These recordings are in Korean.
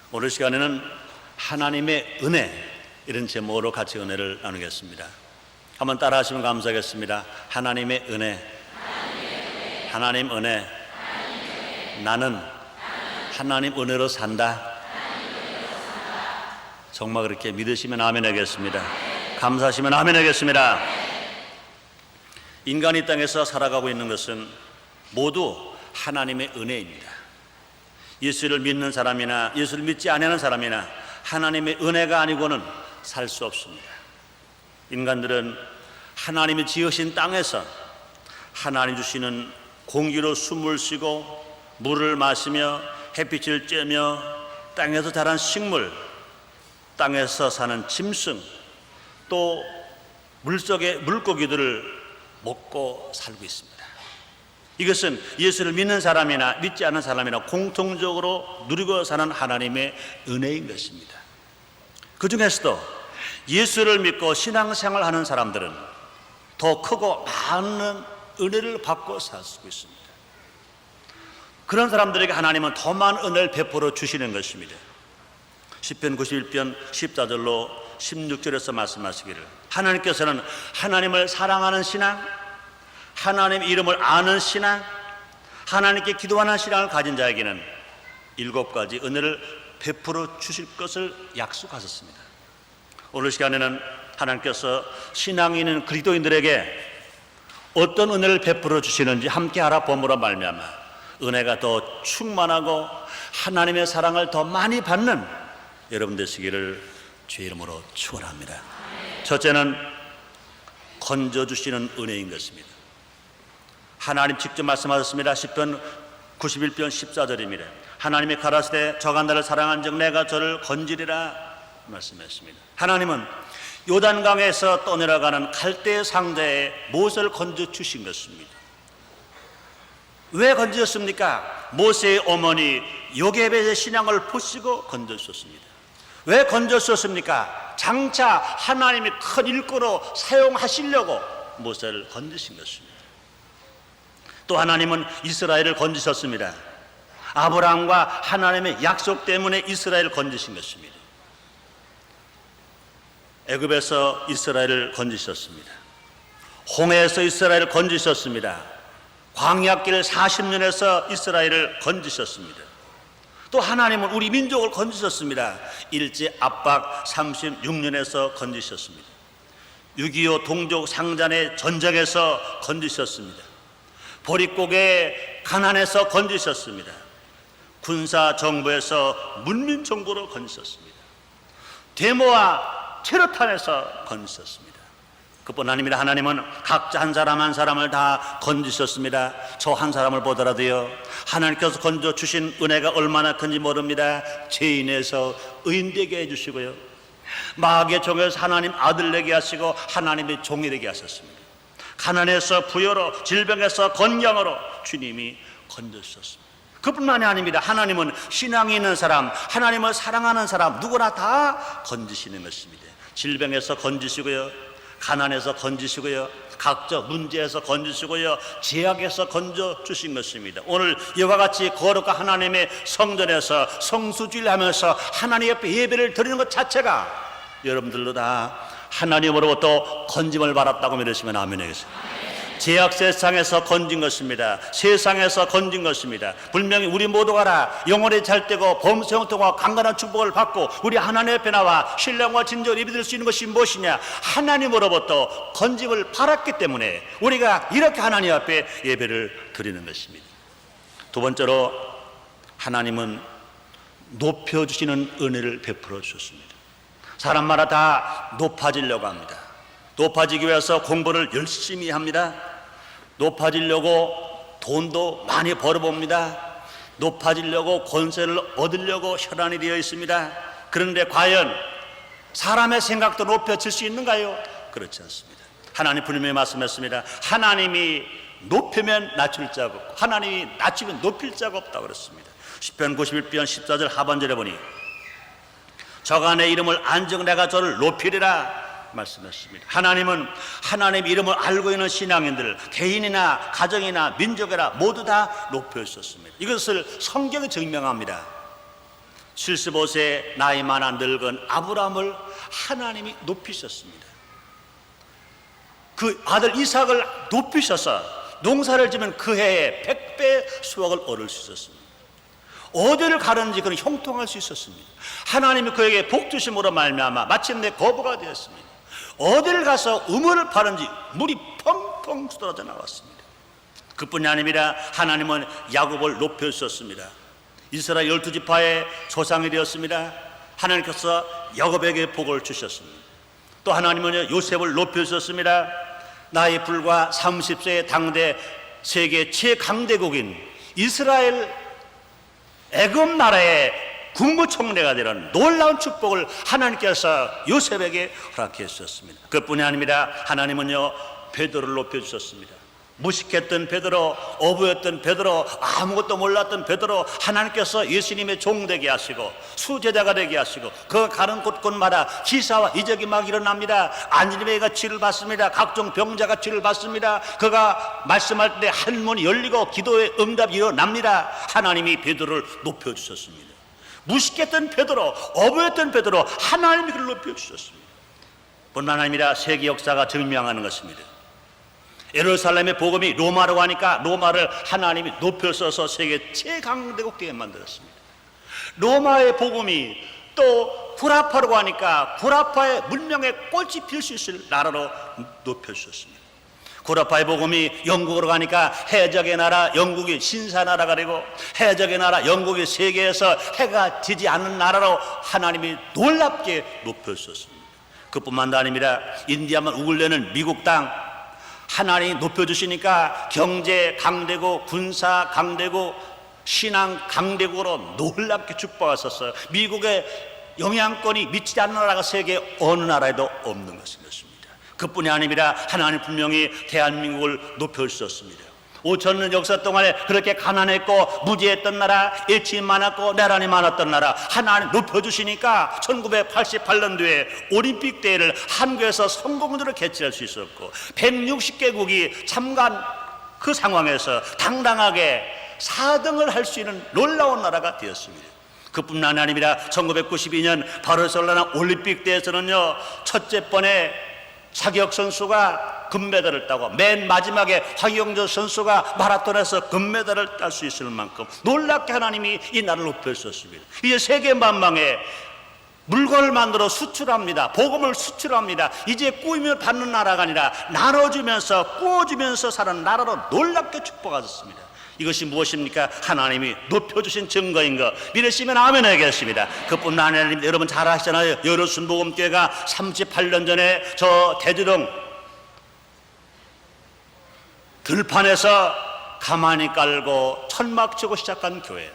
오늘 시간에는 하나님의 은혜, 이런 제목으로 같이 은혜를 나누겠습니다. 한번 따라 하시면 감사하겠습니다. 하나님의 은혜, 하나님 은혜, 나는 하나님 은혜로 산다. 정말 그렇게 믿으시면 아멘 하겠습니다. 감사하시면 아멘 하겠습니다. 인간이 땅에서 살아가고 있는 것은 모두 하나님의 은혜입니다. 예수를 믿는 사람이나 예수를 믿지 않는 사람이나 하나님의 은혜가 아니고는 살 수 없습니다. 인간들은 하나님이 지으신 땅에서 하나님 주시는 공기로 숨을 쉬고 물을 마시며 햇빛을 쬐며 땅에서 자란 식물, 땅에서 사는 짐승, 또 물속의 물고기들을 먹고 살고 있습니다. 이것은 예수를 믿는 사람이나 믿지 않는 사람이나 공통적으로 누리고 사는 하나님의 은혜인 것입니다. 그 중에서도 예수를 믿고 신앙생활 하는 사람들은 더 크고 많은 은혜를 받고 살고 있습니다. 그런 사람들에게 하나님은 더 많은 은혜를 베풀어 주시는 것입니다. 시편 91편 14절로 16절에서 말씀하시기를, 하나님께서는 하나님을 사랑하는 신앙, 하나님 이름을 아는 신앙, 하나님께 기도하는 신앙을 가진 자에게는 7가지 은혜를 베풀어 주실 것을 약속하셨습니다. 오늘 시간에는 하나님께서 신앙이 있는 그리스도인들에게 어떤 은혜를 베풀어 주시는지 함께 알아봄으로 말미암아 은혜가 더 충만하고 하나님의 사랑을 더 많이 받는 여러분 되시기를 주의 이름으로 축원합니다. 첫째는 건져주시는 은혜인 것입니다. 하나님 직접 말씀하셨습니다. 시편 91편 14절입니다. 하나님이 가라사대 저가 나를 사랑한즉 내가 저를 건지리라 말씀했습니다. 하나님은 요단강에서 떠내려가는 갈대 상자에 모세를 건져주신 것입니다. 왜 건져줬습니까? 모세의 어머니 요게벳의 신앙을 보시고 건져주셨습니다. 왜 건져주셨습니까? 장차 하나님이 큰 일꾼으로 사용하시려고 모세를 건지신 것입니다. 또 하나님은 이스라엘을 건지셨습니다. 아브라함과 하나님의 약속 때문에 이스라엘을 건지신 것입니다. 애굽에서 이스라엘을 건지셨습니다. 홍해에서 이스라엘을 건지셨습니다. 광야길 40년에서 이스라엘을 건지셨습니다. 또 하나님은 우리 민족을 건지셨습니다. 일제 압박 36년에서 건지셨습니다. 6.25 동족 상잔의 전쟁에서 건지셨습니다. 보릿고개 가난에서 건지셨습니다. 군사 정부에서 문민 정부로 건지셨습니다. 데모와 테러탄에서 건지셨습니다. 그뿐 아닙니다. 하나님은 각자 한 사람 한 사람을 다 건지셨습니다. 저 한 사람을 보더라도요, 하나님께서 건져주신 은혜가 얼마나 큰지 모릅니다. 죄인에서 의인 되게 해주시고요, 마귀의 종에서 하나님 아들 되게 하시고 하나님의 종이 되게 하셨습니다. 가난에서 부여로, 질병에서 건강으로 주님이 건져주셨습니다. 그뿐만이 아닙니다. 하나님은 신앙이 있는 사람, 하나님을 사랑하는 사람 누구나 다 건지시는 것입니다. 질병에서 건지시고요, 가난에서 건지시고요, 각자 문제에서 건지시고요, 제약에서 건져주신 것입니다. 오늘 이와 같이 거룩한 하나님의 성전에서 성수주의를 하면서 하나님 옆에 예배를 드리는 것 자체가 여러분들도 다 하나님으로부터 건짐을 받았다고 믿으시면 아멘 하겠습니다. 제약 세상에서 건진 것입니다. 세상에서 건진 것입니다. 분명히 우리 모두가 다 영혼이 잘되고 범성통과 강건한 축복을 받고 우리 하나님 옆에 나와 신령과 진정을 예배드릴 수 있는 것이 무엇이냐? 하나님으로부터 건짐을 받았기 때문에 우리가 이렇게 하나님 앞에 예배를 드리는 것입니다. 두 번째로, 하나님은 높여주시는 은혜를 베풀어 주셨습니다. 사람마다 다 높아지려고 합니다. 높아지기 위해서 공부를 열심히 합니다. 높아지려고 돈도 많이 벌어봅니다. 높아지려고 권세를 얻으려고 혈안이 되어 있습니다. 그런데 과연 사람의 생각도 높여질 수 있는가요? 그렇지 않습니다. 하나님 분명히 말씀했습니다. 하나님이 높이면 낮출 자가 없고 하나님이 낮추면 높일 자가 없다고 그랬습니다. 시편 91편 14절 하반절에 보니 저가 내 이름을 안즉 내가 저를 높이리라 말씀했습니다. 하나님은 하나님 이름을 알고 있는 신앙인들, 개인이나 가정이나 민족이나 모두 다 높여주셨습니다. 이것을 성경이 증명합니다. 75세 나이 많아 늙은 아브라함을 하나님이 높이셨습니다. 그 아들 이삭을 높이셔서 농사를 지면 그 해에 100배 수확을 얻을 수 있었습니다. 어디를 가는지 그는 형통할 수 있었습니다. 하나님이 그에게 복 주심으로 말미암아 마침내 거부가 되었습니다. 어디를 가서 우물을 파는지 물이 펑펑 쏟아져 나왔습니다. 그뿐이 아니라 하나님은 야곱을 높여주셨습니다. 이스라엘 12지파의 조상이 되었습니다. 하나님께서 야곱에게 복을 주셨습니다. 또 하나님은 요셉을 높여주셨습니다. 나이 불과 30세의 당대 세계 최강대국인 이스라엘 애굽 나라의 국무총리가 되는 놀라운 축복을 하나님께서 요셉에게 허락해 주셨습니다. 그뿐이 아니라 하나님은요 베드로를 높여주셨습니다. 무식했던 베드로, 어부였던 베드로, 아무것도 몰랐던 베드로 하나님께서 예수님의 종 되게 하시고 수제자가 되게 하시고 그 가는 곳곳마다 기사와 이적이 막 일어납니다. 안진뱅이가 치를 받습니다. 각종 병자가 치를 받습니다. 그가 말씀할 때 한문이 열리고 기도의 응답이 일어납니다. 하나님이 베드로를 높여주셨습니다. 무식했던 베드로, 어부였던 베드로 하나님이 그를 높여주셨습니다. 뿐만 아니라 세계 역사가 증명하는 것입니다. 예루살렘의 복음이 로마로 가니까 로마를 하나님이 높여서서 세계 최강대국 되게 만들었습니다. 로마의 복음이 또 구라파로 가니까 구라파의 문명의 꽃이 필 수 있을 나라로 높여주셨습니다. 구라파의 복음이 영국으로 가니까 해적의 나라 영국이 신사나라가 되고 해적의 나라 영국이 세계에서 해가 지지 않는 나라로 하나님이 놀랍게 높여주셨습니다. 그뿐만 아니라 인디아만 우글레는 미국 땅 하나님이 높여주시니까 경제 강대국, 군사 강대국, 신앙 강대국으로 놀랍게 축복하셨어요. 미국의 영향권이 미치지 않는 나라가 세계 어느 나라에도 없는 것입니다. 그뿐이 아니라 하나님 분명히 대한민국을 높여주셨습니다. 5,000년 역사 동안에 그렇게 가난했고 무지했던 나라, 일치 많았고 내란이 많았던 나라 하나님 높여주시니까 1988년도에 올림픽 대회를 한국에서 성공적으로 개최할 수 있었고 160개국이 참가한 그 상황에서 당당하게 4등을 할 수 있는 놀라운 나라가 되었습니다. 그뿐만 아니라 1992년 바르셀로나 올림픽 대회에서는요 첫째 번에 차기혁 선수가 금메달을 따고 맨 마지막에 황영조 선수가 마라톤에서 금메달을 딸 수 있을 만큼 놀랍게 하나님이 이 나라를 높여주셨습니다. 이제 세계 만방에 물건을 만들어 수출합니다. 복음을 수출합니다. 이제 꾸미며 받는 나라가 아니라 나눠주면서 꾸어주면서 사는 나라로 놀랍게 축복하셨습니다. 이것이 무엇입니까? 하나님이 높여주신 증거인 거 믿으시면 아멘 하겠습니다. 그뿐만 아니라 여러분 잘 아시잖아요. 여로순복음교회가 38년 전에 저 대주동 들판에서 가만히 깔고 천막 치고 시작한 교회,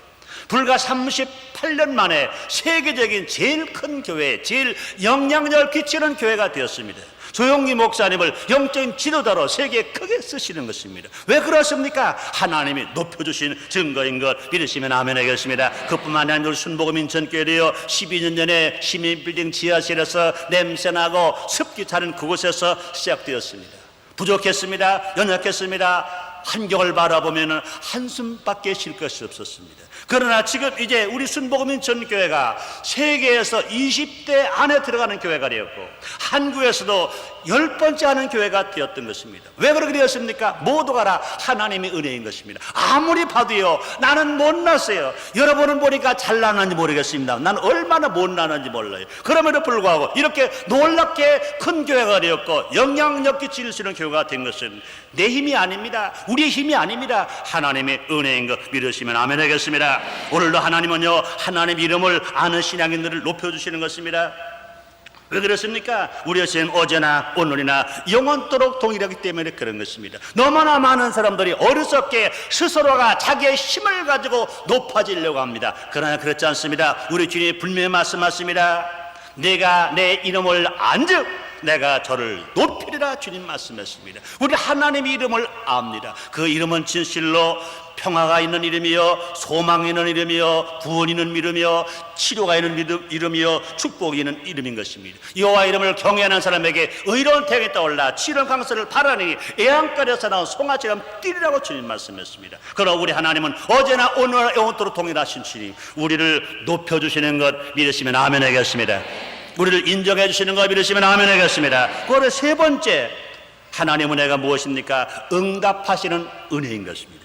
불과 38년 만에 세계적인 제일 큰 교회, 제일 영향력을 끼치는 교회가 되었습니다. 조용기 목사님을 영적인 지도자로 세계에 크게 쓰시는 것입니다. 왜 그렇습니까? 하나님이 높여주신 증거인 것 믿으시면 아멘 하겠습니다. 그뿐만 아니라 우리 순복음 인천교회도요 12년 전에 시민빌딩 지하실에서 냄새나고 습기 차는 그곳에서 시작되었습니다. 부족했습니다. 연약했습니다. 환경을 바라보면 한숨밖에 쉴 것이 없었습니다. 그러나 지금 이제 우리 순복음인천교회가 세계에서 20대 안에 들어가는 교회가 되었고 한국에서도 10번째 하는 교회가 되었던 것입니다. 왜 그렇게 되었습니까? 모두가 다 하나님의 은혜인 것입니다. 아무리 봐도요 나는 못났어요. 여러분은 보니까 잘나는지 모르겠습니다. 나는 얼마나 못나는지 몰라요. 그럼에도 불구하고 이렇게 놀랍게 큰 교회가 되었고 영향력 끼칠 수 있는 교회가 된 것은 내 힘이 아닙니다. 우리의 힘이 아닙니다. 하나님의 은혜인 것 믿으시면 아멘 하겠습니다. 오늘도 하나님은요 하나님 이름을 아는 신앙인들을 높여주시는 것입니다. 왜 그렇습니까? 우리의 주님 어제나 오늘이나 영원토록 동일하기 때문에 그런 것입니다. 너무나 많은 사람들이 어리석게 스스로가 자기의 힘을 가지고 높아지려고 합니다. 그러나 그렇지 않습니다. 우리 주님이 분명히 말씀하십니다. 내가 내 이름을 안즉 내가 저를 높이리라 주님 말씀했습니다. 우리 하나님 이름을 압니다. 그 이름은 진실로 평화가 있는 이름이요, 소망이 있는 이름이요, 구원이 있는 이름이요, 치료가 있는 이름이요, 축복이 있는 이름인 것입니다. 여호와 이름을 경외하는 사람에게 의로운 태양이 떠올라 치른 강서를 바라니 애양가에서 나온 송아지처럼 뛰리라고 주님 말씀했습니다. 그러나 우리 하나님은 어제나 오늘 영원토록 동일하신 주님, 우리를 높여주시는 것 믿으시면 아멘 하겠습니다. 우리를 인정해 주시는 것 믿으시면 아멘 하겠습니다. 그리고 세 번째, 하나님의 은혜가 무엇입니까? 응답하시는 은혜인 것입니다.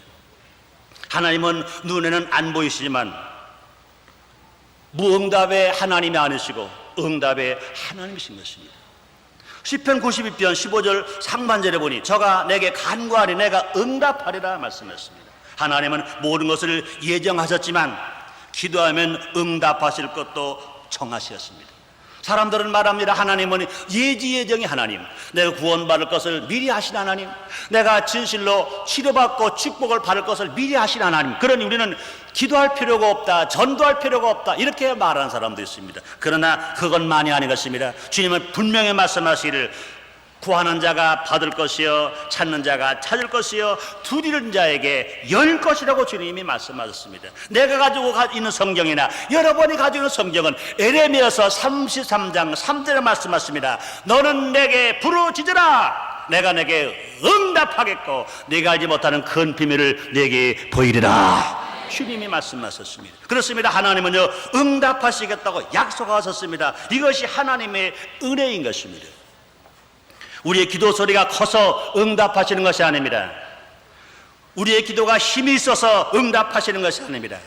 하나님은 눈에는 안 보이시지만 무응답의 하나님이 아니시고 응답의 하나님이신 것입니다. 시편 92편 15절 상반절에 보니 저가 내게 간구하니 내가 응답하리라 말씀했습니다. 하나님은 모든 것을 예정하셨지만 기도하면 응답하실 것도 정하셨습니다. 사람들은 말합니다. 하나님은 예지예정의 하나님, 내가 구원받을 것을 미리 하신 하나님, 내가 진실로 치료받고 축복을 받을 것을 미리 하신 하나님. 그러니 우리는 기도할 필요가 없다, 전도할 필요가 없다, 이렇게 말하는 사람도 있습니다. 그러나 그것만이 아닌 것입니다. 주님은 분명히 말씀하시기를 구하는 자가 받을 것이요, 찾는 자가 찾을 것이요, 두드리는 자에게 열 것이라고 주님이 말씀하셨습니다. 내가 가지고 있는 성경이나 여러분이 가지고 있는 성경은 에레미야서 33장 3절에 말씀하십니다. 너는 내게 부르짖으라, 내가 내게 응답하겠고 네가 알지 못하는 큰 비밀을 내게 보이리라. 주님이 말씀하셨습니다. 그렇습니다. 하나님은요, 응답하시겠다고 약속하셨습니다. 이것이 하나님의 은혜인 것입니다. 우리의 기도 소리가 커서 응답하시는 것이 아닙니다. 우리의 기도가 힘이 있어서 응답하시는 것이 아닙니다.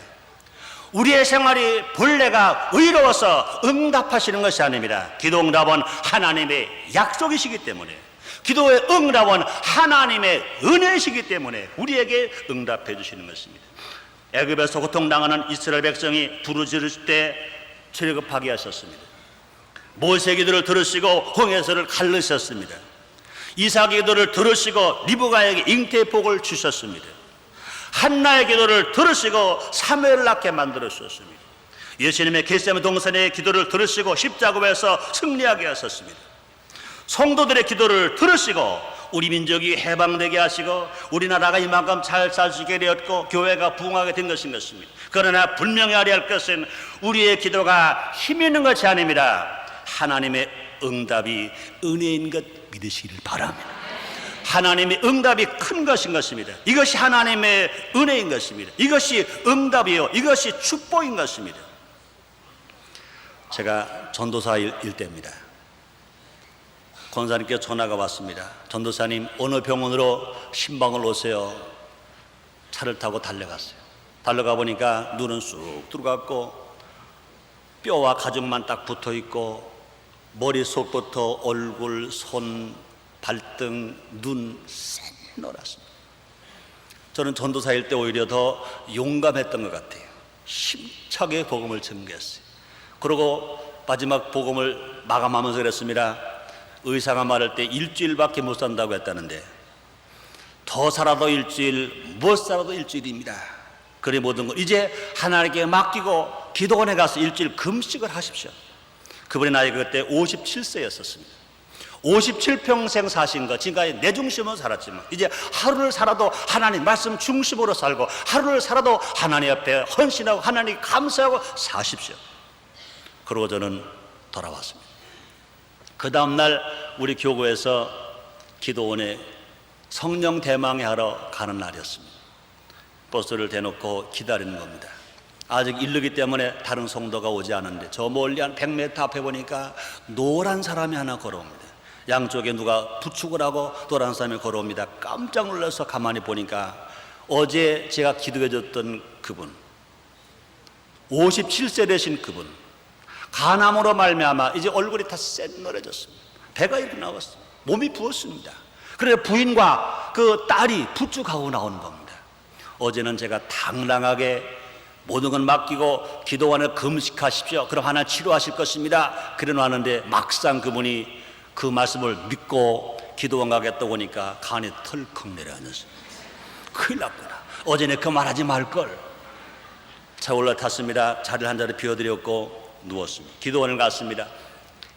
우리의 생활이 본래가 의로워서 응답하시는 것이 아닙니다. 기도 응답은 하나님의 약속이시기 때문에, 기도의 응답은 하나님의 은혜이시기 때문에 우리에게 응답해 주시는 것입니다. 애굽에서 고통당하는 이스라엘 백성이 부르짖을 때 출애굽하게 하셨습니다. 모세 기도를 들으시고 홍해서를 갈르셨습니다. 이삭의 기도를 들으시고 리브가에게 잉태의 복을 주셨습니다. 한나의 기도를 들으시고 사무엘을 낳게 만들어 주셨습니다. 예수님의 겟세마네 동산의 기도를 들으시고 십자가에서 승리하게 하셨습니다. 성도들의 기도를 들으시고 우리 민족이 해방되게 하시고 우리나라가 이만큼 잘 살 수 있게 되었고 교회가 부흥하게 된 것입니다. 그러나 분명히 알아야 할 것은 우리의 기도가 힘 있는 것이 아닙니다. 하나님의 응답이 은혜인 것 믿으시기를 바랍니다. 하나님의 응답이 큰 것인 것입니다. 이것이 하나님의 은혜인 것입니다. 이것이 응답이요, 이것이 축복인 것입니다. 제가 전도사일 때입니다. 권사님께 전화가 왔습니다. 전도사님, 어느 병원으로 신방을 오세요. 차를 타고 달려갔어요. 달려가 보니까 눈은 쑥 들어갔고 뼈와 가죽만 딱 붙어 있고 머릿속부터 얼굴, 손, 발등, 눈 새노랗습니다. 저는 전도사일 때 오히려 더 용감했던 것 같아요. 힘차게 복음을 전개했어요. 그리고 마지막 복음을 마감하면서 그랬습니다. 의사가 말할 때 일주일밖에 못 산다고 했다는데 더 살아도 일주일, 못 살아도 일주일입니다. 그래 모든 걸 이제 하나님께 맡기고 기도원에 가서 일주일 금식을 하십시오. 그분의 나이가 그때 57세였었습니다. 57평생 사신 것, 지금까지 내 중심으로 살았지만 이제 하루를 살아도 하나님 말씀 중심으로 살고 하루를 살아도 하나님 앞에 헌신하고 하나님 감사하고 사십시오. 그러고 저는 돌아왔습니다. 그 다음날 우리 교구에서 기도원에 성령 대망회 하러 가는 날이었습니다. 버스를 대놓고 기다리는 겁니다. 아직 이르기 때문에 다른 성도가 오지 않았는데 저 멀리 한 100m 앞에 보니까 노란 사람이 하나 걸어옵니다. 양쪽에 누가 부축을 하고 노란 사람이 걸어옵니다. 깜짝 놀라서 가만히 보니까 어제 제가 기도해 줬던 그분, 57세 되신 그분, 간암으로 말미암아 이제 얼굴이 다 샛노래졌습니다. 배가 이렇게 나왔어요. 몸이 부었습니다. 그래 부인과 그 딸이 부축하고 나오는 겁니다. 어제는 제가 당당하게 모든 건 맡기고 기도원을 금식하십시오. 그럼 하나 치료하실 것입니다. 그래 놨는데 막상 그분이 그 말씀을 믿고 기도원 가겠다고 보니까 간이 털컥 내려앉았어요. 큰일 났구나. 어제는 그 말하지 말걸. 차 올라탔습니다. 자리를 한 자리 비워드렸고 누웠습니다. 기도원을 갔습니다.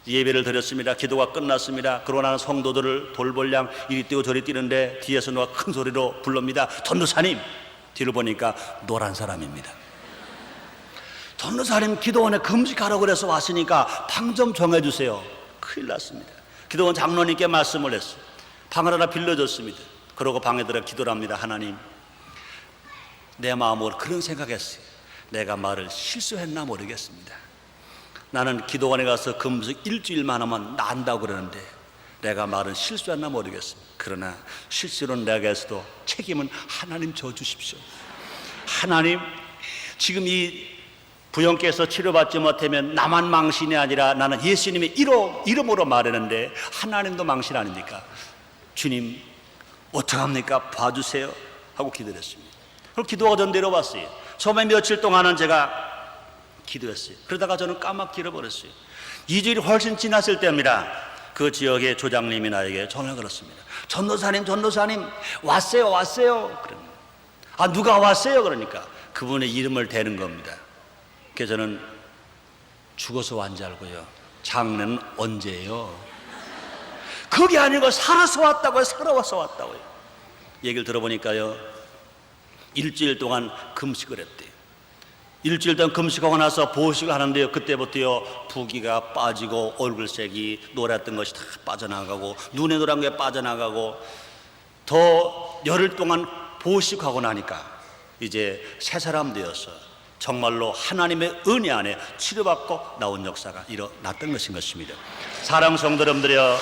예배를 드렸습니다. 기도가 끝났습니다. 그러고 나는 성도들을 돌볼량 이리 뛰고 저리 뛰는데 뒤에서 누가 큰 소리로 불릅니다. 전도사님. 뒤를 보니까 노란 사람입니다. 전도사님, 기도원에 금식하라고 그래서 왔으니까 방 좀 정해주세요. 큰일 났습니다. 기도원 장로님께 말씀을 했어요. 방을 하나 빌려줬습니다. 그러고 방에 들어 기도를 합니다. 하나님, 내 마음으로 그런 생각했어요. 내가 말을 실수했나 모르겠습니다. 나는 기도원에 가서 금식 일주일만 하면 난다고 그러는데 내가 말은 실수했나 모르겠습니다. 그러나 실수는 내게서도 책임은 하나님 져주십시오. 하나님, 지금 이 부형께서 치료받지 못하면 나만 망신이 아니라 나는 예수님의 이름으로 말했는데 하나님도 망신 아닙니까? 주님, 어떡합니까? 봐주세요 하고 기도를 했습니다. 그럼 기도가 전 내려왔어요. 처음에 며칠 동안은 제가 기도했어요. 그러다가 저는 까맣게 잃어버렸어요. 2주일이 훨씬 지났을 때입니다. 그 지역의 조장님이 나에게 전화를 걸었습니다. 전도사님 왔어요. 그럽니다. 아, 누가 왔어요? 그러니까 그분의 이름을 대는 겁니다. 그래서 저는 죽어서 왔는 줄 알고요. 장례는 언제예요? 그게 아니고 살아서 왔다고요. 살아와서 왔다고요. 얘기를 들어보니까요, 일주일 동안 금식을 했대요. 일주일 동안 금식하고 나서 보식을 하는데요, 그때부터요 부기가 빠지고 얼굴색이 노랬던 것이 다 빠져나가고 눈에 노란 게 빠져나가고 더 열흘 동안 보식하고 나니까 이제 새 사람 되어서 정말로 하나님의 은혜 안에 치료받고 나온 역사가 일어났던 것입니다. 사랑하는 성도 여러분들이여,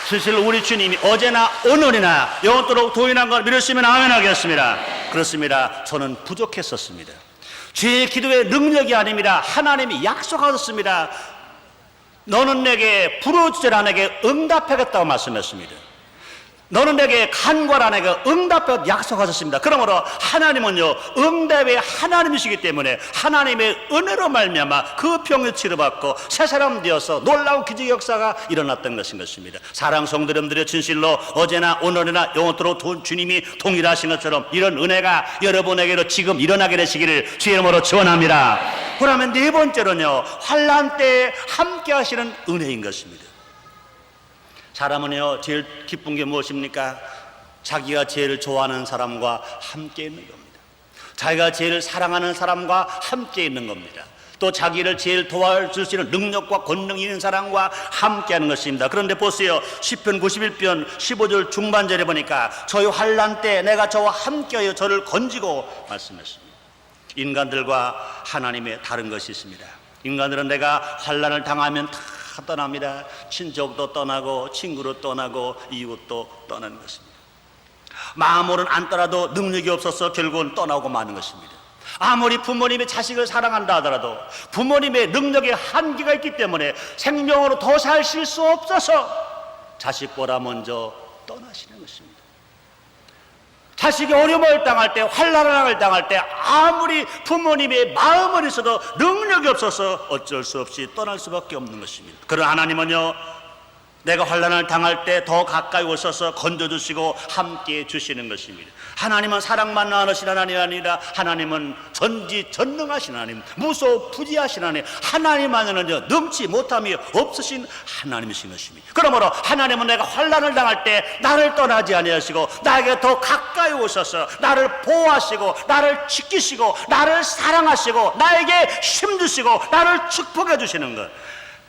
사실 우리 주님이 어제나 오늘이나 영원토록 동일한 걸 믿으시면 아멘 하겠습니다. 그렇습니다. 저는 부족했었습니다. 제 기도의 능력이 아닙니다. 하나님이 약속하셨습니다. 너는 내게 부르짖으라 내게 응답하겠다고 말씀했습니다. 너는 내게 간구하라 내게 응답하겠다고 약속하셨습니다. 그러므로 하나님은요 응답의 하나님이시기 때문에 하나님의 은혜로 말미암아 그 병을 치료받고 새 사람 되어서 놀라운 기적 역사가 일어났던 것입니다. 사랑 성도님들의 진실로 어제나 오늘이나 영원토록 주님이 동일하신 것처럼 이런 은혜가 여러분에게로 지금 일어나게 되시기를 주의 이름으로 축원합니다. 그러면 네 번째로는요, 환난 때에 함께 하시는 은혜인 것입니다. 사람은요 제일 기쁜 게 무엇입니까? 자기가 제일 좋아하는 사람과 함께 있는 겁니다. 자기가 제일 사랑하는 사람과 함께 있는 겁니다. 또 자기를 제일 도와줄 수 있는 능력과 권능이 있는 사람과 함께 하는 것입니다. 그런데 보세요, 시편 91편 15절 중반절에 보니까 저희 환난 때 내가 저와 함께하여 저를 건지고 말씀했습니다. 인간들과 하나님의 다른 것이 있습니다. 인간들은 내가 환난을 당하면 다 떠납니다. 친족도 떠나고 친구도 떠나고 이웃도 떠나는 것입니다. 마음으로는 안 떠나도 능력이 없어서 결국은 떠나고 마는 것입니다. 아무리 부모님의 자식을 사랑한다 하더라도 부모님의 능력에 한계가 있기 때문에 생명으로 더 사실 수 없어서 자식보다 먼저 떠나시는 것입니다. 자식이 어려움을 당할 때, 환난을 당할 때 아무리 부모님의 마음은 있어도 능력이 없어서 어쩔 수 없이 떠날 수밖에 없는 것입니다. 그러나 하나님은요, 내가 환난을 당할 때 더 가까이 오셔서 건져주시고 함께해 주시는 것입니다. 하나님은 사랑만 나누신 하나님이 아니라 하나님은 전지전능하신 하나님, 무소부지하신 하나님, 하나님만은요 능치 못함이 없으신 하나님이신 것입니다. 그러므로 하나님은 내가 환난을 당할 때 나를 떠나지 아니하시고 나에게 더 가까이 오셔서 나를 보호하시고 나를 지키시고 나를 사랑하시고 나에게 힘주시고 나를 축복해 주시는 것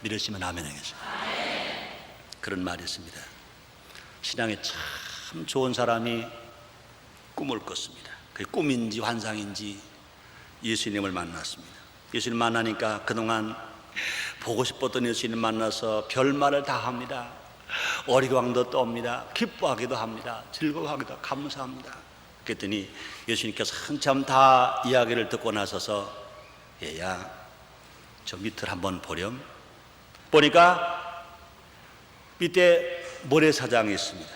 믿으시면 아멘 하겠습니다. 그런 말이 있습니다. 신앙에 참 좋은 사람이 꿈을 꿨습니다. 그게 꿈인지 환상인지 예수님을 만났습니다. 예수님 만나니까 그동안 보고 싶었던 예수님 만나서 별말을 다 합니다. 어리광도 떠옵니다. 기뻐하기도 합니다. 즐거워하기도 감사합니다. 그랬더니 예수님께서 한참 다 이야기를 듣고 나서서 얘야 저 밑을 한번 보렴. 보니까 밑에 모래사장이 있습니다.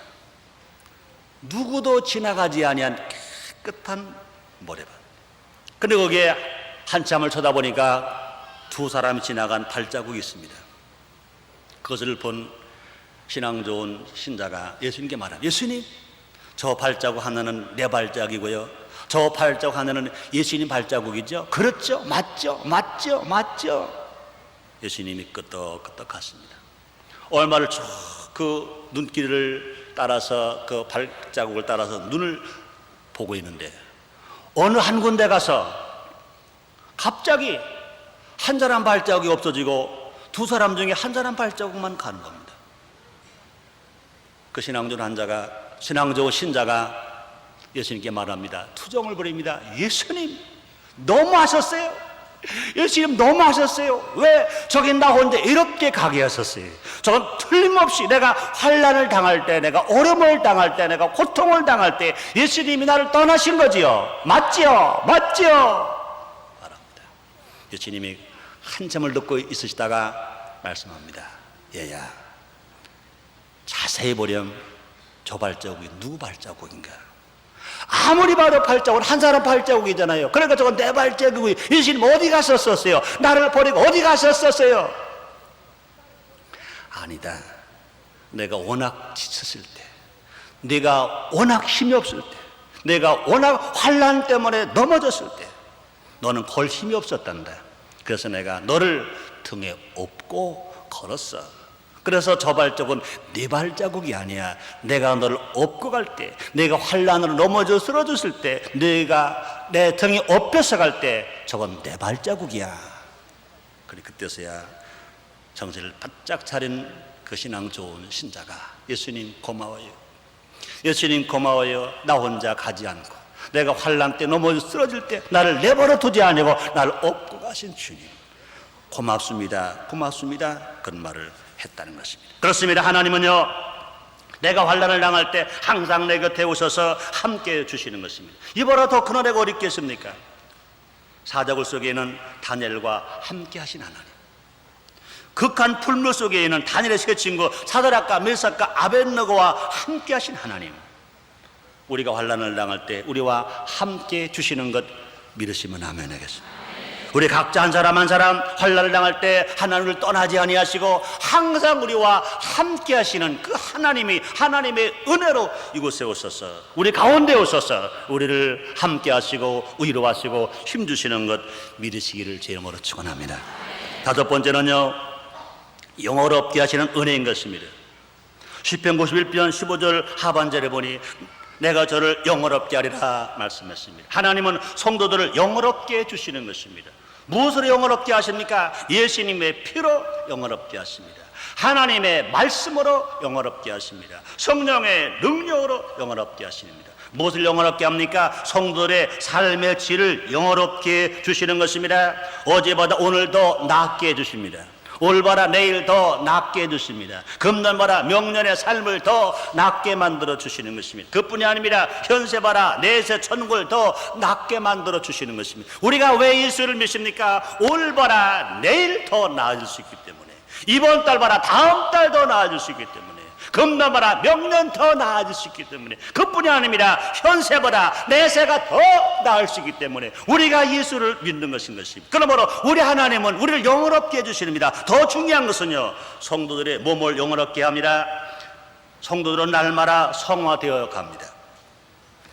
누구도 지나가지 아니한 깨끗한 모래밭. 근데 거기에 한참을 쳐다보니까 두 사람이 지나간 발자국이 있습니다. 그것을 본 신앙 좋은 신자가 예수님께 말합니다. 예수님, 저 발자국 하나는 내 발자국이고요, 저 발자국 하나는 예수님 발자국이죠? 그렇죠? 맞죠? 예수님이 끄떡끄떡 갔습니다. 얼마를 쭉 그 눈길을 따라서 그 발자국을 따라서 눈을 보고 있는데 어느 한 군데 가서 갑자기 한 사람 발자국이 없어지고 두 사람 중에 한 사람 발자국만 가는 겁니다. 그 신앙조 신자가 예수님께 말합니다. 투정을 벌입니다. 예수님 너무하셨어요. 예수님 너무하셨어요. 왜 저기 나 혼자 이렇게 가게 하셨어요? 저건 틀림없이 내가 환난을 당할 때, 내가 어려움을 당할 때, 내가 고통을 당할 때 예수님이 나를 떠나신 거지요. 맞지요? 맞지요? 말합니다. 예수님이 한참을 듣고 있으시다가 말씀합니다. 얘야, 자세히 보렴. 저 발자국이 누구 발자국인가? 아무리 봐도 발자국은 한 사람 발자국이잖아요. 그러니까 저건 내 발자국이. 예수님 어디 가셨었어요? 나를 버리고 어디 가셨었어요? 아니다. 내가 워낙 지쳤을 때, 내가 워낙 힘이 없을 때, 내가 워낙 환난 때문에 넘어졌을 때 너는 걸 힘이 없었단다. 그래서 내가 너를 등에 업고 걸었어. 그래서 저 발자국은 네 발자국이 아니야. 내가 너를 업고 갈 때, 내가 환난으로 넘어져 쓰러졌을 때, 내가 내 등에 업혀서 갈 때 저건 내 발자국이야. 그래 그때서야 정신을 바짝 차린 그 신앙 좋은 신자가 예수님 고마워요. 예수님 고마워요. 나 혼자 가지 않고 내가 환난 때 넘어져 쓰러질 때 나를 내버려 두지 아니고 나를 업고 가신 주님 고맙습니다. 고맙습니다. 그런 말을 했다는 것입니다. 그렇습니다. 하나님은요 내가 환난을 당할 때 항상 내 곁에 오셔서 함께 주시는 것입니다. 이보다 더 큰 은혜가 어디 있겠습니까? 사자굴 속에는 다니엘과 함께 하신 하나님, 극한 풀물 속에 있는 다니엘의 세 친구 사드락과 메삭과 아벳느고와 함께 하신 하나님, 우리가 환난을 당할 때 우리와 함께 주시는 것 믿으시면 아멘 하겠습니다. 우리 각자 한 사람 한 사람 환난을 당할 때 하나님을 떠나지 아니하시고 항상 우리와 함께 하시는 그 하나님이 하나님의 은혜로 이곳에 오셔서 우리 가운데 오셔서 우리를 함께 하시고 위로하시고 힘주시는 것 믿으시기를 제 이름으로 축원합니다. 다섯 번째는요 영어롭게 하시는 은혜인 것입니다. 시편 91편 15절 하반절에 보니 내가 저를 영어롭게 하리라 말씀했습니다. 하나님은 성도들을 영어롭게 해주시는 것입니다. 무엇으로 영어롭게 하십니까? 예수님의 피로 영어롭게 하십니다. 하나님의 말씀으로 영어롭게 하십니다. 성령의 능력으로 영어롭게 하십니다. 무엇을 영어롭게 합니까? 성도들의 삶의 질을 영어롭게 주시는 것입니다. 어제보다 오늘 더 낫게 해주십니다. 올바라 내일 더 낫게 해주십니다. 금년보다 명년의 삶을 더 낫게 만들어 주시는 것입니다. 그뿐이 아닙니다. 현세바라 내세 천국을 더 낫게 만들어 주시는 것입니다. 우리가 왜 예수를 믿습니까? 올바라 내일 더 나아질 수 있기 때문에, 이번 달보다 다음 달 더 나아질 수 있기 때문에, 금년보다 명년 더 나아질 수 있기 때문에, 그뿐이 아닙니다. 현세보다 내세가 더 나을 수 있기 때문에 우리가 예수를 믿는 것인 것입니다. 그러므로 우리 하나님은 우리를 영원롭게 해주십니다. 더 중요한 것은요 성도들의 몸을 영원롭게 합니다. 성도들은 날마다 성화되어 갑니다.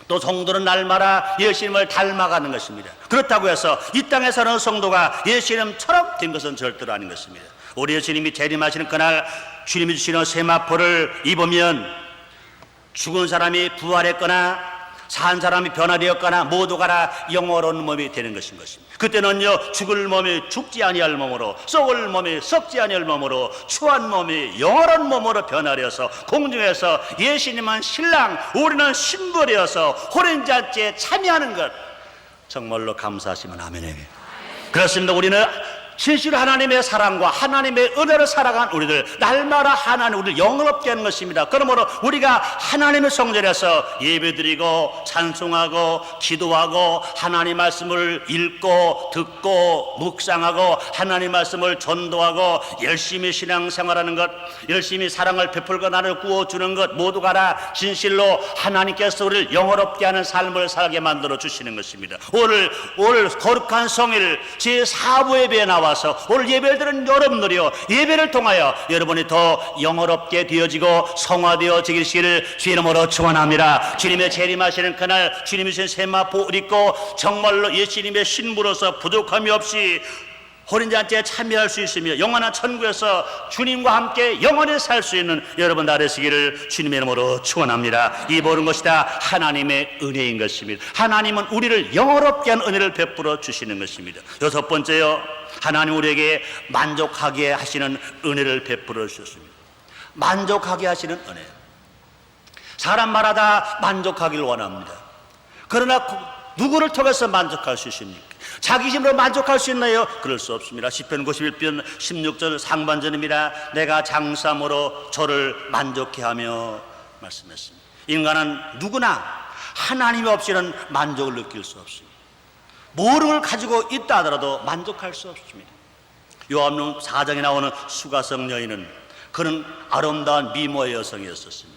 또 성도는 날마다 예수님을 닮아가는 것입니다. 그렇다고 해서 이 땅에 사는 성도가 예수님처럼 된 것은 절대로 아닌 것입니다. 우리 예수님이 재림하시는 그날 주님이 주시는 세마포를 입으면 죽은 사람이 부활했거나 산 사람이 변화되었거나 모두가 다 영원한 몸이 되는 것인 것입니다. 그때는요 죽을 몸이 죽지 아니할 몸으로, 썩을 몸이 썩지 아니할 몸으로, 추한 몸이 영원한 몸으로 변화되어서 공중에서 예수님은 신랑 우리는 신부되어서 혼인잔치에 참여하는 것 정말로 감사하시면 아멘이에요. 그렇습니다. 우리는 진실 하나님의 사랑과 하나님의 은혜를 살아간 우리들, 날마다 하나님 우리를 영원롭게 하는 것입니다. 그러므로 우리가 하나님의 성전에서 예배드리고 찬송하고 기도하고 하나님 말씀을 읽고 듣고 묵상하고 하나님 말씀을 전도하고 열심히 신앙생활하는 것, 열심히 사랑을 베풀고 나를 구워주는 것 모두가 다 진실로 하나님께서 우리를 영원롭게 하는 삶을 살게 만들어 주시는 것입니다. 오늘 거룩한 성일 제4부 예배에 나와서 오늘 예배를 드린 여러분들이요 예배를 통하여 여러분이 더 영어롭게 되어지고 성화되어지기를 주의 이름으로 축원합니다. 주님의 재림하시는 그날 주님이 주신 세마포 입고 정말로 예수님의 신부로서 부족함이 없이 호린잔치에 참여할 수 있으며 영원한 천국에서 주님과 함께 영원히 살 수 있는 여러분 다 되시기를 주님의 이름으로 축원합니다. 이 모든 것이 다 하나님의 은혜인 것입니다. 하나님은 우리를 영원롭게 한 은혜를 베풀어 주시는 것입니다. 여섯 번째요, 하나님 우리에게 만족하게 하시는 은혜를 베풀어 주셨습니다. 만족하게 하시는 은혜. 사람마다 만족하기를 원합니다. 그러나 누구를 통해서 만족할 수 있습니까? 자기 힘으로 만족할 수 있나요? 그럴 수 없습니다. 시편 91편 16절 상반절입니다. 내가 장삼으로 저를 만족해 하며 말씀했습니다. 인간은 누구나 하나님 없이는 만족을 느낄 수 없습니다. 모든 걸 가지고 있다 하더라도 만족할 수 없습니다. 요한복음 4장에 나오는 수가성 여인은 그는 아름다운 미모의 여성이었습니다.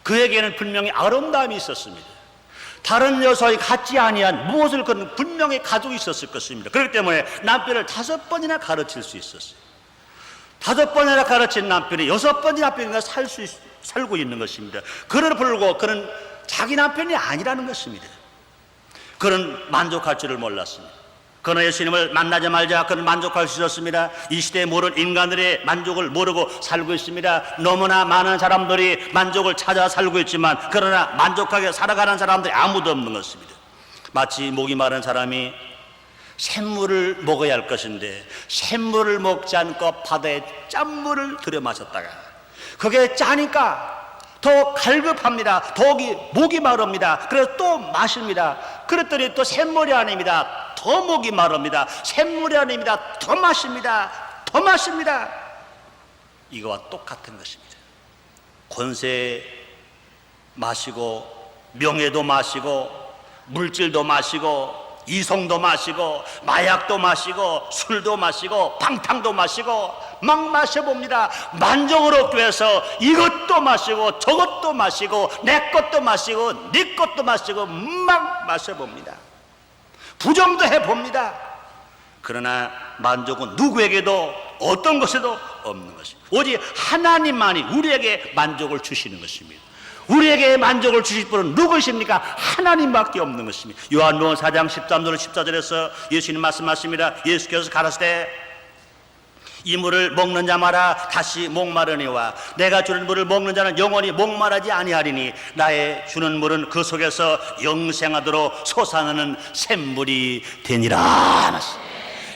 그에게는 분명히 아름다움이 있었습니다. 다른 여성이 갖지 아니한 무엇을 그는 분명히 가지고 있었을 것입니다. 그렇기 때문에 남편을 5번이나 가르칠 수 있었어요. 5번이나 가르친 남편이 6번째 남편과 살고 있는 것입니다. 그를 불고 그는 자기 남편이 아니라는 것입니다. 그는 만족할 줄을 몰랐습니다. 그러나 예수님을 만나자마자 그는 만족할 수 있었습니다. 이 시대에 모든 인간들의 만족을 모르고 살고 있습니다. 너무나 많은 사람들이 만족을 찾아 살고 있지만 그러나 만족하게 살아가는 사람들이 아무도 없는 것입니다. 마치 목이 마른 사람이 샘물을 먹어야 할 것인데 샘물을 먹지 않고 바다에 짠물을 들여 마셨다가 그게 짜니까 더 갈급합니다. 더욱이 목이 마릅니다. 그래서 또 마십니다. 그랬더니 또 샘물이 아닙니다. 더 목이 마릅니다. 샘물이 아닙니다. 더 마십니다. 더 마십니다. 이거와 똑같은 것입니다. 권세 마시고 명예도 마시고 물질도 마시고 이성도 마시고 마약도 마시고 술도 마시고 방탕도 마시고 막 마셔봅니다. 만족을 얻기 위해서 이것도 마시고 저것도 마시고 내 것도 마시고 네 것도 마시고 막 마셔봅니다. 부정도 해봅니다. 그러나 만족은 누구에게도 어떤 것에도 없는 것입니다. 오직 하나님만이 우리에게 만족을 주시는 것입니다. 우리에게 만족을 주실 분은 누구십니까? 하나님밖에 없는 것입니다. 요한복음 4장 13절 14절에서 예수님 말씀하십니다. 예수께서 가라사대 이 물을 먹는 자마다 다시 목마르니와 내가 주는 물을 먹는 자는 영원히 목마르지 아니하리니 나의 주는 물은 그 속에서 영생하도록 솟아나는 샘물이 되니라.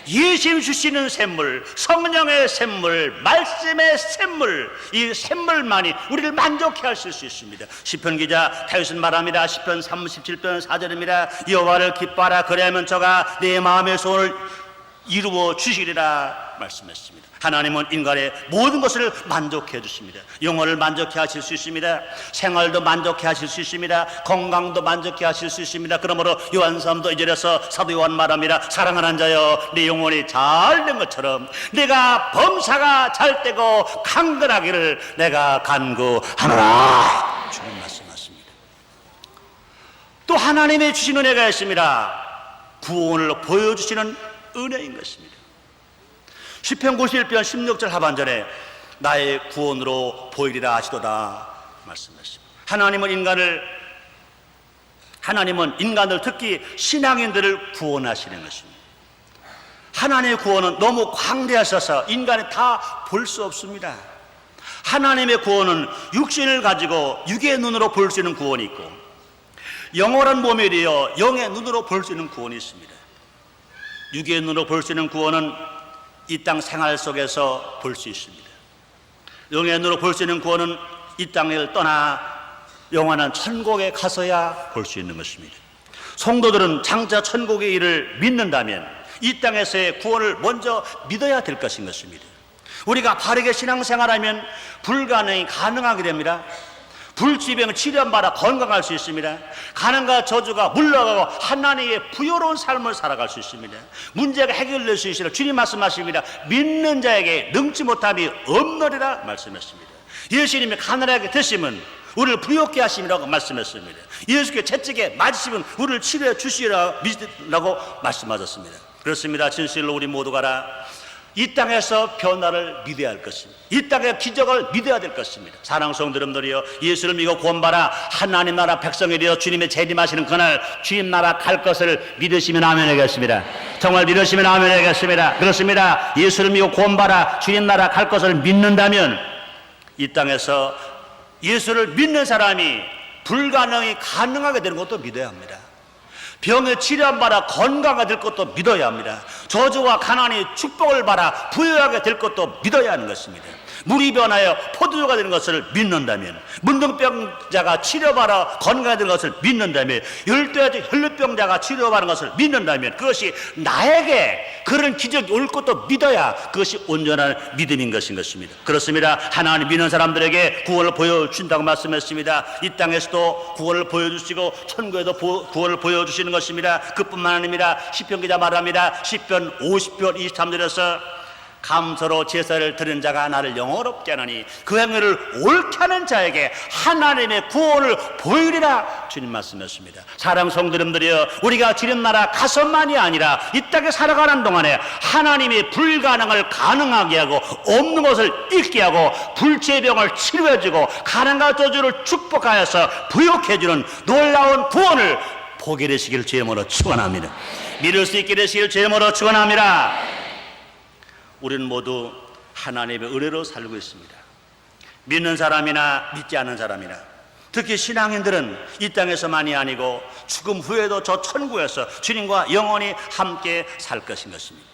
예수님 주시는 샘물, 성령의 샘물, 말씀의 샘물, 이 샘물만이 우리를 만족해 하실 수 있습니다. 시편 기자 다윗은 말합니다. 시편 37편 4절입니다. 여호와를 기뻐하라 그리하면 저가 내 마음의 소원을 이루어 주시리라 말씀했습니다. 하나님은 인간의 모든 것을 만족해 주십니다. 영혼을 만족해 하실 수 있습니다. 생활도 만족해 하실 수 있습니다. 건강도 만족해 하실 수 있습니다. 그러므로 요한서도 2절에서 사도 요한 말합니다. 사랑하는 자여 내 영혼이 잘 된 것처럼 내가 범사가 잘 되고 강건하기를 내가 간구하노라. 주님 말씀하십니다. 또 하나님의 주신 은혜가 있습니다. 구원을 보여주시는 은혜인 것입니다. 시편 91편 16절 하반절에 나의 구원으로 보이리라 하시도다 말씀하십니다. 하나님은 인간들 특히 신앙인들을 구원하시는 것입니다. 하나님의 구원은 너무 광대하셔서 인간이 다 볼 수 없습니다. 하나님의 구원은 육신을 가지고 육의 눈으로 볼 수 있는 구원이 있고 영원한 몸에 대해 영의 눈으로 볼 수 있는 구원이 있습니다. 육의 눈으로 볼 수 있는 구원은 이 땅 생활 속에서 볼 수 있습니다. 영의 눈으로 볼 수 있는 구원은 이 땅을 떠나 영원한 천국에 가서야 볼 수 있는 것입니다. 성도들은 장차 천국의 일을 믿는다면 이 땅에서의 구원을 먼저 믿어야 될 것인 것입니다. 우리가 바르게 신앙생활하면 불가능이 가능하게 됩니다. 불치병 치료받아 건강할 수 있습니다. 가난과 저주가 물러가고 하나님의 부요로운 삶을 살아갈 수 있습니다. 문제가 해결될 수 있으라 주님 말씀하십니다. 믿는 자에게 능치 못함이 없느리라 말씀했습니다. 예수님이 가난하게 되시면 우리를 부욕케 하심이라고 말씀했습니다. 예수께 채찍에 맞으시면 우리를 치료해 주시라고 말씀하셨습니다. 그렇습니다. 진실로 우리 모두가 이 땅에서 변화를 믿어야 할 것입니다. 이 땅의 기적을 믿어야 될 것입니다. 사랑하는 성도 여러분들이여, 예수를 믿고 구원받아 하나님 나라 백성이 되어 주님의 재림하시는 그날 주님 나라 갈 것을 믿으시면 아멘 하겠습니다. 정말 믿으시면 아멘 하겠습니다. 그렇습니다. 예수를 믿고 구원받아 주님 나라 갈 것을 믿는다면 이 땅에서 예수를 믿는 사람이 불가능이 가능하게 되는 것도 믿어야 합니다. 병에 치료받아 건강하게 될 것도 믿어야 합니다. 저주와 가난이 축복을 받아 부유하게 될 것도 믿어야 하는 것입니다. 물이 변하여 포도주가 되는 것을 믿는다면, 문둥병자가 치료받아 건강하게 되는 것을 믿는다면, 열대야지 혈루병자가 치료받는 것을 믿는다면, 그것이 나에게 그런 기적이 올 것도 믿어야 그것이 온전한 믿음인 것인 것입니다. 그렇습니다. 하나님 믿는 사람들에게 구원을 보여준다고 말씀했습니다. 이 땅에서도 구원을 보여주시고 천국에도 구원을 보여주시는 것입니다. 그뿐만 아닙니다. 시편 기자 말합니다. 시편 50편 23절에서 감사로 제사를 드리는 자가 나를 영화롭게 하나니 그 행위를 옳게 하는 자에게 하나님의 구원을 보이리라 주님 말씀하십니다. 사랑 성도님들이여, 우리가 주님 나라 가서만이 아니라 이 땅에 살아가는 동안에 하나님이 불가능을 가능하게 하고 없는 것을 있게 하고 불치병을 치료해주고 가난과 저주를 축복하여서 부욕해주는 놀라운 구원을 보게 되시길 주의 이름으로 축원합니다. 믿을 수 있게 되시길 주의 이름으로 축원합니다. 우리는 모두 하나님의 은혜로 살고 있습니다. 믿는 사람이나 믿지 않는 사람이나, 특히 신앙인들은 이 땅에서만이 아니고 죽음 후에도 저 천국에서 주님과 영원히 함께 살 것인 것입니다.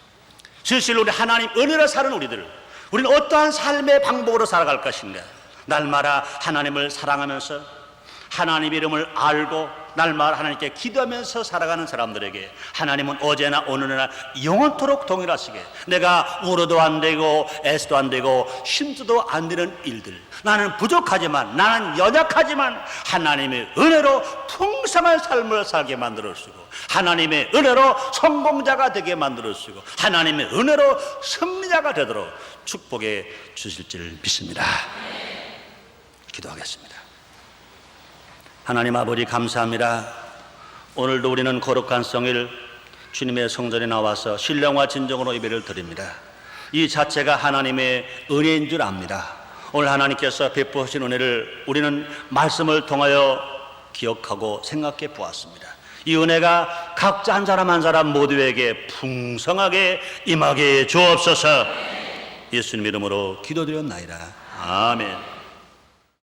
실제로 우리 하나님 은혜로 사는 우리는 어떠한 삶의 방법으로 살아갈 것인가? 날마다 하나님을 사랑하면서 하나님의 이름을 알고 날마다 하나님께 기도하면서 살아가는 사람들에게 하나님은 어제나 오늘이나 영원토록 동일하시게, 내가 울어도 안 되고 애써도 안 되고 힘써도 안 되는 일들, 나는 부족하지만, 나는 연약하지만 하나님의 은혜로 풍성한 삶을 살게 만들어주시고, 하나님의 은혜로 성공자가 되게 만들어주시고, 하나님의 은혜로 승리자가 되도록 축복해 주실 줄 믿습니다. 기도하겠습니다. 하나님 아버지 감사합니다. 오늘도 우리는 거룩한 성일 주님의 성전에 나와서 신령과 진정으로 예배를 드립니다. 이 자체가 하나님의 은혜인 줄 압니다. 오늘 하나님께서 베푸신 은혜를 우리는 말씀을 통하여 기억하고 생각해 보았습니다. 이 은혜가 각자 한 사람 한 사람 모두에게 풍성하게 임하게 주옵소서. 예수님 이름으로 기도드렸나이다. 아멘.